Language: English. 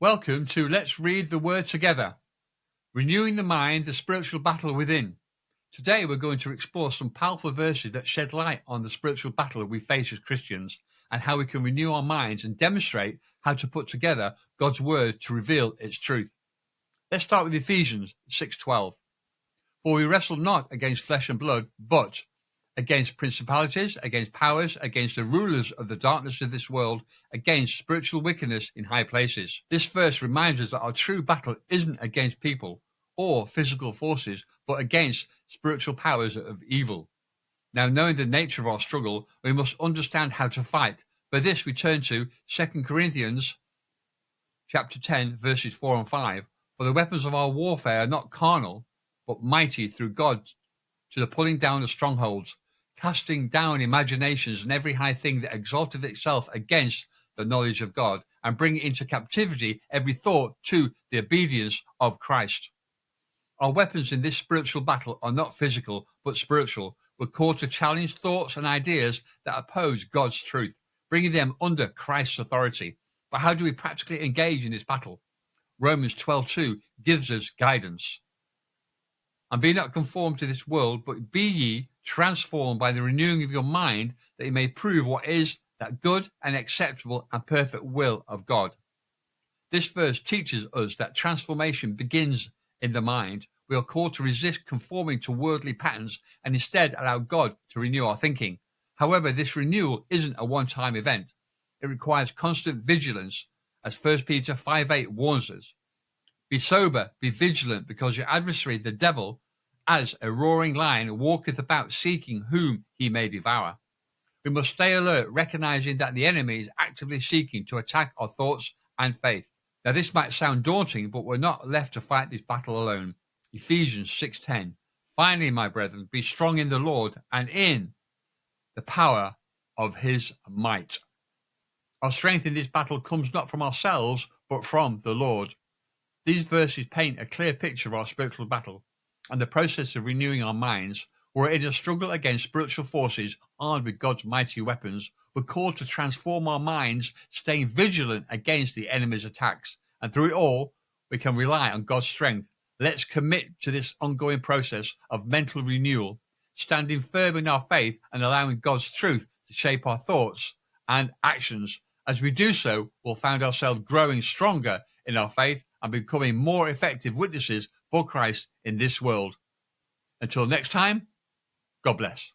Welcome to Let's Read the Word Together, renewing the mind, the spiritual battle within. Today we're going to explore some powerful verses that shed light on the spiritual battle we face as Christians and how we can renew our minds and demonstrate how to put together God's Word to reveal its truth. Let's start with Ephesians 6:12. For we wrestle not against flesh and blood, but against principalities, against powers, against the rulers of the darkness of this world, against spiritual wickedness in high places. This verse reminds us that our true battle isn't against people or physical forces, but against spiritual powers of evil. Now, knowing the nature of our struggle, we must understand how to fight. For this, we turn to 2 Corinthians chapter 10, verses 4 and 5. For the weapons of our warfare are not carnal, but mighty through God to the pulling down of strongholds, casting down imaginations and every high thing that exalteth itself against the knowledge of God, and bringing into captivity every thought to the obedience of Christ. Our weapons in this spiritual battle are not physical, but spiritual. We're called to challenge thoughts and ideas that oppose God's truth, bringing them under Christ's authority. But how do we practically engage in this battle? Romans 12:2 gives us guidance. And be not conformed to this world, but be ye transformed by the renewing of your mind, that ye may prove what is that good and acceptable and perfect will of God. This verse teaches us that transformation begins in the mind. We are called to resist conforming to worldly patterns and instead allow God to renew our thinking. However, this renewal isn't a one-time event. It requires constant vigilance, as 1 Peter 5:8 warns us. Be sober, be vigilant, because your adversary, the devil, as a roaring lion, walketh about seeking whom he may devour. We must stay alert, recognizing that the enemy is actively seeking to attack our thoughts and faith. Now, this might sound daunting, but we're not left to fight this battle alone. Ephesians 6:10. Finally, my brethren, be strong in the Lord and in the power of his might. Our strength in this battle comes not from ourselves, but from the Lord. These verses paint a clear picture of our spiritual battle and the process of renewing our minds. We're in a struggle against spiritual forces armed with God's mighty weapons. We're called to transform our minds, staying vigilant against the enemy's attacks. And through it all, we can rely on God's strength. Let's commit to this ongoing process of mental renewal, standing firm in our faith and allowing God's truth to shape our thoughts and actions. As we do so, we'll find ourselves growing stronger in our faith and becoming more effective witnesses for Christ in this world. Until next time, God bless.